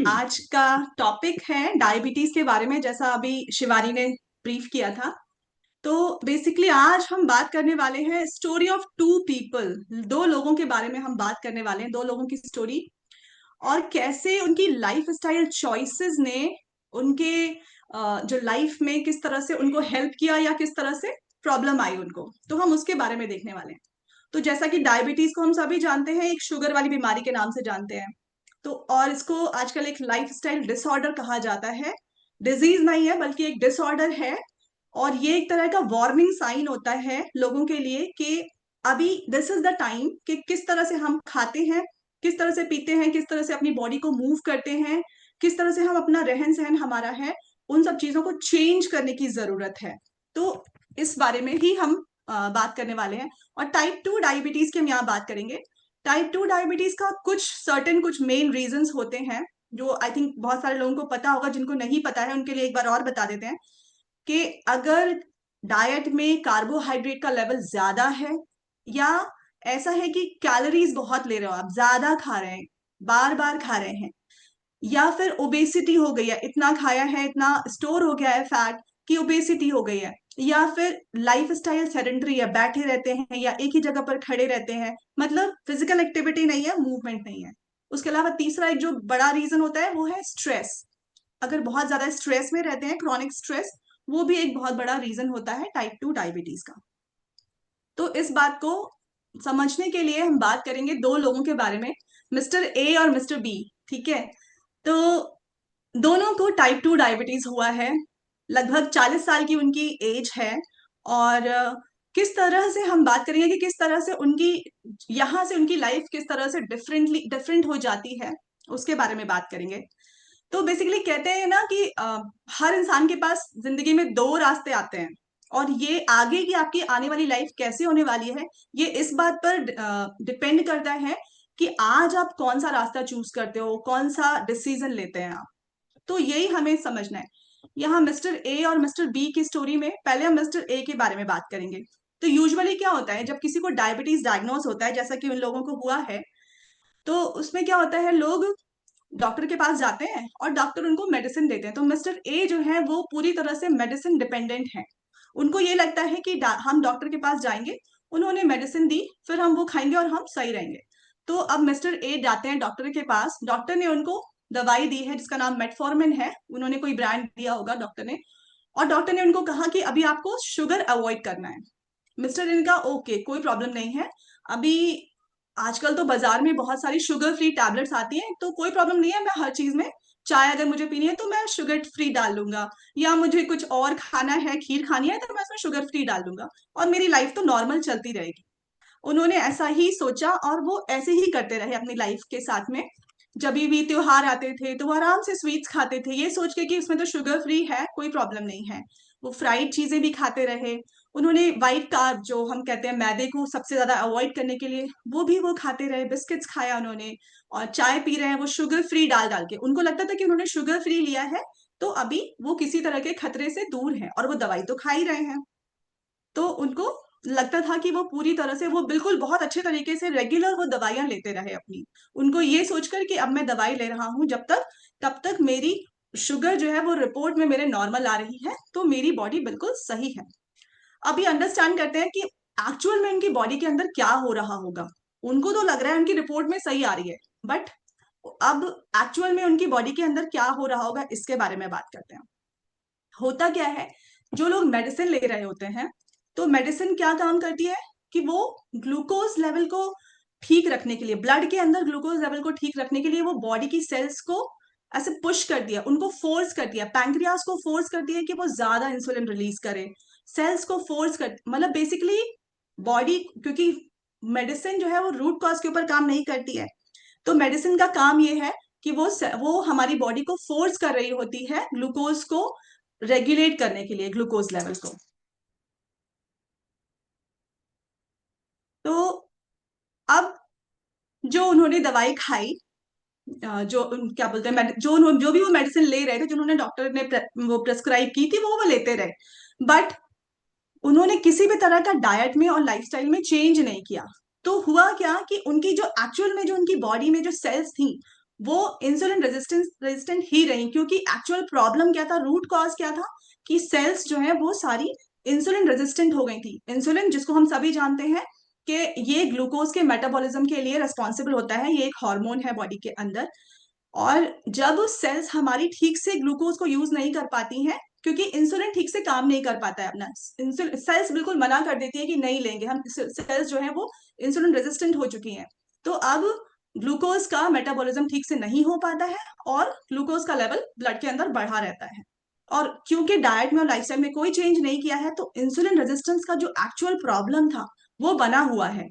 आज का टॉपिक है डायबिटीज के बारे में, जैसा अभी शिवानी ने ब्रीफ किया था। तो बेसिकली आज हम बात करने वाले हैं स्टोरी ऑफ टू पीपल। दो लोगों के बारे में हम बात करने वाले हैं, दो लोगों की स्टोरी, और कैसे उनकी लाइफ स्टाइल चॉइसेस ने उनके जो लाइफ में किस तरह से उनको हेल्प किया या किस तरह से प्रॉब्लम आई उनको, तो हम उसके बारे में देखने वाले हैं। तो जैसा कि डायबिटीज को हम सभी जानते हैं, एक शुगर वाली बीमारी के नाम से जानते हैं। तो और इसको आजकल एक लाइफस्टाइल डिसऑर्डर कहा जाता है। डिजीज नहीं है बल्कि एक डिसऑर्डर है। और ये एक तरह का वार्निंग साइन होता है लोगों के लिए कि अभी दिस इज द टाइम कि किस तरह से हम खाते हैं, किस तरह से पीते हैं, किस तरह से अपनी बॉडी को मूव करते हैं, किस तरह से हम अपना रहन सहन हमारा है, उन सब चीजों को चेंज करने की जरूरत है। तो इस बारे में ही हम बात करने वाले हैं। और टाइप 2 डायबिटीज की हम यहाँ बात करेंगे। टाइप 2 डायबिटीज का कुछ मेन रीजंस होते हैं, जो आई थिंक बहुत सारे लोगों को पता होगा। जिनको नहीं पता है उनके लिए एक बार और बता देते हैं कि अगर डाइट में कार्बोहाइड्रेट का लेवल ज्यादा है, या ऐसा है कि कैलोरीज बहुत ले रहे हो, आप ज्यादा खा रहे हैं, बार बार खा रहे हैं, या फिर ओबेसिटी हो गई है, इतना खाया है, इतना स्टोर हो गया है फैट कि ओबेसिटी हो गई है, या फिर लाइफ स्टाइल सेडेंटरी है, बैठे रहते हैं या एक ही जगह पर खड़े रहते हैं, मतलब फिजिकल एक्टिविटी नहीं है, मूवमेंट नहीं है। उसके अलावा तीसरा एक जो बड़ा रीजन होता है वो है स्ट्रेस। अगर बहुत ज्यादा स्ट्रेस में रहते हैं, क्रॉनिक स्ट्रेस, वो भी एक बहुत बड़ा रीजन होता है टाइप 2 डायबिटीज का। तो इस बात को समझने के लिए हम बात करेंगे दो लोगों के बारे में, मिस्टर ए और मिस्टर बी। ठीक है। तो दोनों को टाइप 2 डायबिटीज हुआ है। लगभग 40 साल की उनकी एज है। और किस तरह से हम बात करेंगे कि किस तरह से उनकी यहाँ से उनकी लाइफ किस तरह से डिफरेंट हो जाती है, उसके बारे में बात करेंगे। तो बेसिकली कहते हैं ना कि हर इंसान के पास जिंदगी में दो रास्ते आते हैं, और ये आगे की आपकी आने वाली लाइफ कैसे होने वाली है, ये इस बात पर डिपेंड करता है कि आज आप कौन सा रास्ता चूज करते हो, कौन सा डिसीजन लेते हैं आप। तो यही हमें समझना है। यहाँ मिस्टर ए और मिस्टर बी की स्टोरी में पहले हम मिस्टर ए के बारे में बात करेंगे। तो यूजुअली क्या होता है, जब किसी को डायबिटीज डायग्नोस होता है, जैसा कि उन लोगों को हुआ है, तो उसमें क्या होता है, लोग डॉक्टर के पास जाते हैं और डॉक्टर उनको मेडिसिन देते हैं। तो मिस्टर ए जो है वो पूरी तरह से मेडिसिन डिपेंडेंट है। उनको ये लगता है कि हम डॉक्टर के पास जाएंगे, उन्होंने मेडिसिन दी, फिर हम वो खाएंगे और हम सही रहेंगे। तो अब मिस्टर ए जाते हैं डॉक्टर के पास, डॉक्टर ने उनको दवाई दी है जिसका नाम मेटफॉर्मिन है, उन्होंने कोई ब्रांड दिया होगा डॉक्टर ने। और डॉक्टर ने उनको कहा कि अभी आपको शुगर अवॉइड करना है। मिस्टर ए ने कहा ओके, कोई प्रॉब्लम नहीं है। अभी आजकल तो बाजार में बहुत सारी शुगर फ्री टैबलेट्स आती हैं, तो कोई प्रॉब्लम नहीं है, मैं हर चीज में चाय अगर मुझे पीनी है तो मैं शुगर फ्री डाल लूंगा, या मुझे कुछ और खाना है, खीर खानी है, तो मैं उसमें शुगर फ्री डाल दूंगा, और मेरी लाइफ तो नॉर्मल चलती रहेगी। उन्होंने ऐसा ही सोचा और वो ऐसे ही करते रहे अपनी लाइफ के साथ में। जब भी त्योहार आते थे तो वो आराम से स्वीट्स खाते थे, ये सोच के कि उसमें तो शुगर फ्री है, कोई प्रॉब्लम नहीं है। वो फ्राइड चीजें भी खाते रहे। उन्होंने व्हाइट कार्ब, जो हम कहते हैं मैदे को सबसे ज्यादा अवॉइड करने के लिए, वो भी वो खाते रहे, बिस्किट्स खाया उन्होंने। और चाय पी रहे हैं वो शुगर फ्री डाल डाल के, उनको लगता था कि उन्होंने शुगर फ्री लिया है तो अभी वो किसी तरह के खतरे से दूर है, और वो दवाई तो खा ही रहे हैं। तो उनको लगता था कि वो पूरी तरह से, वो बिल्कुल बहुत अच्छे तरीके से रेगुलर वो दवाइयां लेते रहे अपनी। उनको ये सोचकर कि अब मैं दवाई ले रहा हूं जब तक, तब तक मेरी शुगर जो है वो रिपोर्ट में मेरे नॉर्मल आ रही है, तो मेरी बॉडी बिल्कुल सही है। अभी अंडरस्टैंड करते हैं कि एक्चुअल में उनकी बॉडी के अंदर क्या हो रहा होगा। उनको तो लग रहा है उनकी रिपोर्ट में सही आ रही है, बट अब एक्चुअल में उनकी बॉडी के अंदर क्या हो रहा होगा, इसके बारे में बात करते हैं। होता क्या है, जो लोग मेडिसिन ले रहे होते हैं, तो मेडिसिन क्या काम करती है कि वो ग्लूकोज लेवल को ठीक रखने के लिए, ब्लड के अंदर ग्लूकोज लेवल को ठीक रखने के लिए, वो बॉडी की सेल्स को ऐसे पुश कर दिया, उनको फोर्स कर दिया, पैंक्रियास को फोर्स कर दिया कि वो ज्यादा इंसुलिन रिलीज करे। सेल्स को फोर्स कर, मतलब बेसिकली बॉडी, क्योंकि मेडिसिन जो है वो रूट कॉज के ऊपर काम नहीं करती है, तो मेडिसिन का काम ये है कि वो हमारी बॉडी को फोर्स कर रही होती है ग्लूकोज को रेगुलेट करने के लिए, ग्लूकोज लेवल को। तो अब जो उन्होंने दवाई खाई, क्या बोलते हैं, जो भी वो मेडिसिन ले रहे थे, जो उन्होंने डॉक्टर ने वो प्रेस्क्राइब की थी, वो लेते रहे। बट उन्होंने किसी भी तरह का डाइट में और लाइफस्टाइल में चेंज नहीं किया। तो हुआ क्या कि उनकी जो एक्चुअल में जो उनकी बॉडी में जो सेल्स थी, वो इंसुलिन रेजिस्टेंट ही रही, क्योंकि एक्चुअल प्रॉब्लम क्या था, रूट कॉज क्या था, कि सेल्स जो है वो सारी इंसुलिन रेजिस्टेंट हो गई थी। इंसुलिन, जिसको हम सभी जानते हैं कि ये ग्लूकोज के मेटाबॉलिज्म के लिए रिस्पॉन्सिबल होता है, ये एक हार्मोन है बॉडी के अंदर। और जब सेल्स हमारी ठीक से ग्लूकोज को यूज नहीं कर पाती हैं, क्योंकि इंसुलिन ठीक से काम नहीं कर पाता है अपना, इंसुलिन सेल्स बिल्कुल मना कर देती है कि नहीं लेंगे हम, सेल्स जो है वो इंसुलिन रेजिस्टेंट हो चुकी हैं। तो अब ग्लूकोज का मेटाबॉलिज्म ठीक से नहीं हो पाता है, और ग्लूकोज का लेवल ब्लड के अंदर बढ़ा रहता है। और क्योंकि डाइट में और लाइफस्टाइल में कोई चेंज नहीं किया है, तो इंसुलिन रेजिस्टेंस का जो एक्चुअल प्रॉब्लम था वो बना हुआ है।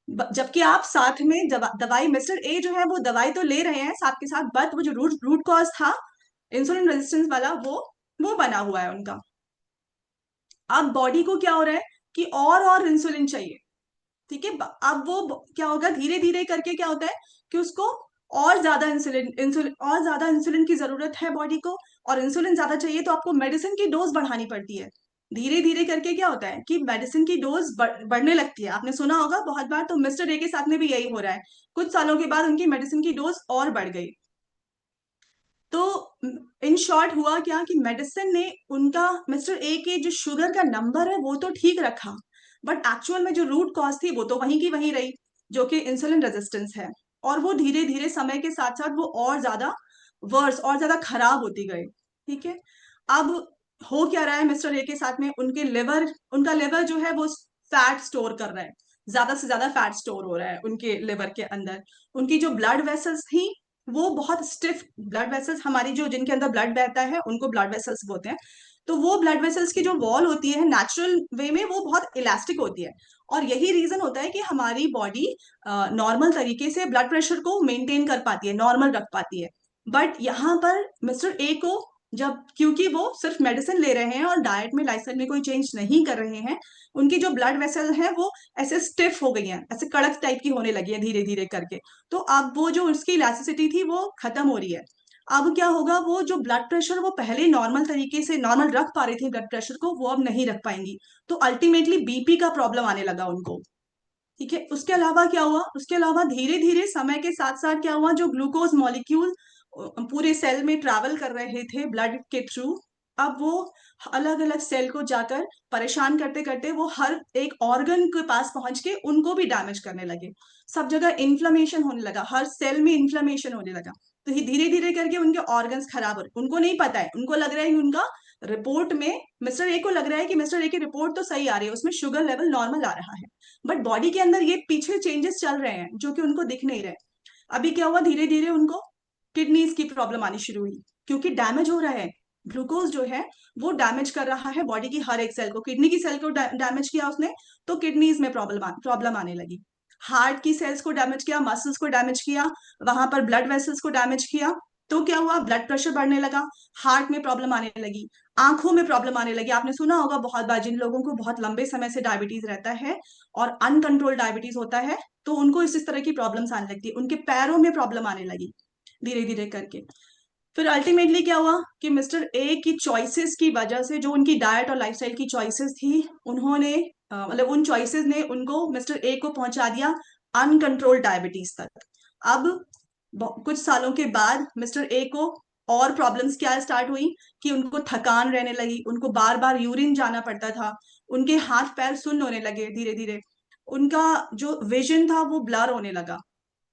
जबकि आप साथ में दवाई, मिस्टर ए जो है वो दवाई तो ले रहे हैं साथ के साथ, बट वो जो रूट रूट कॉज था इंसुलिन रेजिस्टेंस वाला, वो बना हुआ है उनका। अब बॉडी को क्या हो रहा है कि और इंसुलिन चाहिए। ठीक है, अब वो क्या होगा, धीरे धीरे करके क्या होता है कि उसको और ज्यादा इंसुलिन इंसुलिन और ज्यादा इंसुलिन की जरूरत है बॉडी को। और इंसुलिन ज्यादा चाहिए तो आपको मेडिसिन की डोज बढ़ानी पड़ती है। धीरे धीरे करके क्या होता है कि मेडिसिन की डोज बढ़ने लगती है। आपने सुना होगा बहुत बार, तो मिस्टर ए के साथ में भी यही हो रहा है। कुछ सालों के बाद उनकी मेडिसिन की डोज और बढ़ गई। तो इन शॉर्ट हुआ क्या कि मेडिसिन ने उनका, मिस्टर ए के जो शुगर का नंबर है वो तो ठीक रखा, बट एक्चुअल में जो रूट कॉज थी वो तो वहीं की वहीं रही, जो कि इंसुलिन रेजिस्टेंस है। और वो धीरे धीरे समय के साथ साथ वो और ज्यादा वर्स और ज्यादा खराब होती गई। ठीक है, अब हो क्या रहा है मिस्टर ए के साथ में, उनका लिवर जो है वो फैट स्टोर कर रहा है, ज्यादा से ज्यादा फैट स्टोर हो रहा है उनके लिवर के अंदर। उनकी जो ब्लड वेसल्स थी वो बहुत स्टिफ, ब्लड वेसल्स हमारी जो जिनके अंदर ब्लड बहता है उनको ब्लड वेसल्स बोलते हैं। तो वो ब्लड वेसल्स की जो वॉल होती है नेचुरल वे में वो बहुत इलास्टिक होती है। और यही रीजन होता है कि हमारी बॉडी नॉर्मल तरीके से ब्लड प्रेशर को मेंटेन कर पाती है, नॉर्मल रख पाती है। बट यहाँ पर मिस्टर ए को, जब क्योंकि वो सिर्फ मेडिसिन ले रहे हैं और डाइट में लाइफस्टाइल में कोई चेंज नहीं कर रहे हैं, उनकी जो ब्लड वेसल है वो ऐसे स्टिफ हो गई हैं, ऐसे कड़क टाइप की होने लगी है धीरे धीरे करके। तो अब वो जो उसकी इलास्टिसिटी थी वो खत्म हो रही है। अब क्या होगा, वो जो ब्लड प्रेशर वो पहले नॉर्मल तरीके से नॉर्मल रख पा रही थी ब्लड प्रेशर को, वो अब नहीं रख पाएंगी। तो अल्टीमेटली बीपी का प्रॉब्लम आने लगा उनको। ठीक है, उसके अलावा क्या हुआ, उसके अलावा धीरे धीरे समय के साथ साथ क्या हुआ, जो ग्लूकोज मॉलिक्यूल पूरे सेल में ट्रैवल कर रहे थे ब्लड के थ्रू, अब वो अलग अलग सेल को जाकर परेशान करते करते वो हर एक ऑर्गन के पास पहुंच के उनको भी डैमेज करने लगे। सब जगह इन्फ्लेमेशन होने लगा, हर सेल में इन्फ्लेमेशन होने लगा। तो ये धीरे धीरे करके उनके ऑर्गन्स खराब हो रहे, उनको नहीं पता है, उनको लग रहा है कि उनका रिपोर्ट में, मिस्टर ए को लग रहा है कि मिस्टर ए की रिपोर्ट तो सही आ रही है, उसमें शुगर लेवल नॉर्मल आ रहा है। बट बॉडी के अंदर ये पीछे चेंजेस चल रहे हैं जो कि उनको दिख नहीं रहे। अभी क्या हुआ, धीरे धीरे उनको किडनीज की प्रॉब्लम आनी शुरू हुई, क्योंकि डैमेज हो रहा है। ग्लूकोज जो है वो डैमेज कर रहा है बॉडी की हर एक सेल को। किडनी की सेल को डैमेज किया उसने, तो किडनीज में प्रॉब्लम आने लगी। हार्ट की सेल्स को डैमेज किया, मसल्स को डैमेज किया, वहां पर ब्लड वेसल्स को डैमेज किया। तो क्या हुआ, ब्लड प्रेशर बढ़ने लगा, हार्ट में प्रॉब्लम आने लगी, आंखों में प्रॉब्लम आने लगी। आपने सुना होगा बहुत बार, जिन लोगों को बहुत लंबे समय से डायबिटीज रहता है और अनकंट्रोल्ड डायबिटीज होता है, तो उनको इस तरह की प्रॉब्लम्स आने लगती है, उनके पैरों में प्रॉब्लम आने लगी धीरे धीरे करके। फिर अल्टीमेटली क्या हुआ कि मिस्टर ए की चॉइसेस की वजह से, जो उनकी डाइट और लाइफस्टाइल की चॉइसेस थी, उन्होंने मतलब उन चॉइसेस ने उनको, मिस्टर ए को पहुंचा दिया अनकंट्रोल्ड डायबिटीज तक। अब कुछ सालों के बाद मिस्टर ए को और प्रॉब्लम्स क्या स्टार्ट हुई कि उनको थकान रहने लगी, उनको बार बार यूरिन जाना पड़ता था, उनके हाथ पैर सुन्न होने लगे धीरे धीरे, उनका जो विजन था वो ब्लर होने लगा।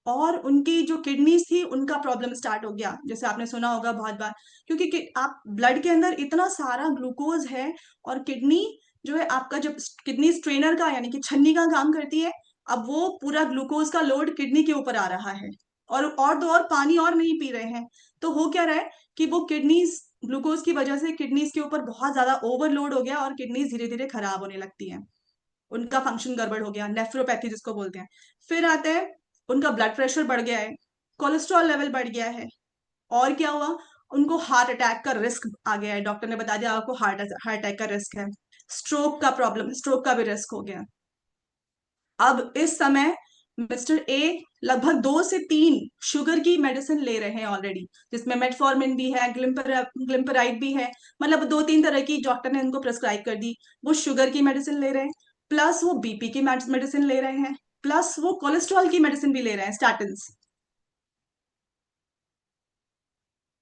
और उनकी जो किडनीज थी उनका प्रॉब्लम स्टार्ट हो गया, जैसे आपने सुना होगा बहुत बार, क्योंकि आप ब्लड के अंदर इतना सारा ग्लूकोज है, और किडनी जो है आपका, जब किडनी स्ट्रेनर का यानी कि छन्नी का काम करती है, अब वो पूरा ग्लूकोज का लोड किडनी के ऊपर आ रहा है। और तो और पानी और नहीं पी रहे हैं। तो हो क्या रहा है कि वो किडनीज, ग्लूकोज की वजह से किडनीज के ऊपर बहुत ज्यादा ओवरलोड हो गया, और किडनीज धीरे धीरे खराब होने लगती हैं, उनका फंक्शन गड़बड़ हो गया, नेफ्रोपैथी जिसको बोलते हैं। फिर आता है उनका ब्लड प्रेशर बढ़ गया है, कोलेस्ट्रॉल लेवल बढ़ गया है, और क्या हुआ, उनको हार्ट अटैक का रिस्क आ गया है, डॉक्टर ने बता दिया आपको हार्ट अटैक का रिस्क है। स्ट्रोक का प्रॉब्लम, स्ट्रोक का भी रिस्क हो गया। अब इस समय मिस्टर ए लगभग 2 से 3 शुगर की मेडिसिन ले रहे हैं ऑलरेडी, जिसमें मेटफॉर्मिन भी है, ग्लिम्पराइड भी है, मतलब 2-3 तरह की डॉक्टर ने उनको प्रेस्क्राइब कर दी। वो शुगर की मेडिसिन ले रहे हैं, प्लस वो बीपी की मेडिसिन ले रहे हैं, प्लस वो कोलेस्ट्रॉल की मेडिसिन भी ले रहे हैं, स्टैटिन्स।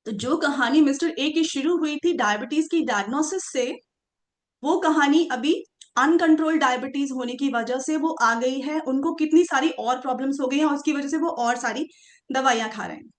तो जो कहानी मिस्टर ए की शुरू हुई थी डायबिटीज की डायग्नोसिस से, वो कहानी अभी अनकंट्रोल्ड डायबिटीज होने की वजह से वो आ गई है, उनको कितनी सारी और प्रॉब्लम्स हो गई हैं और उसकी वजह से वो और सारी दवाइयां खा रहे हैं।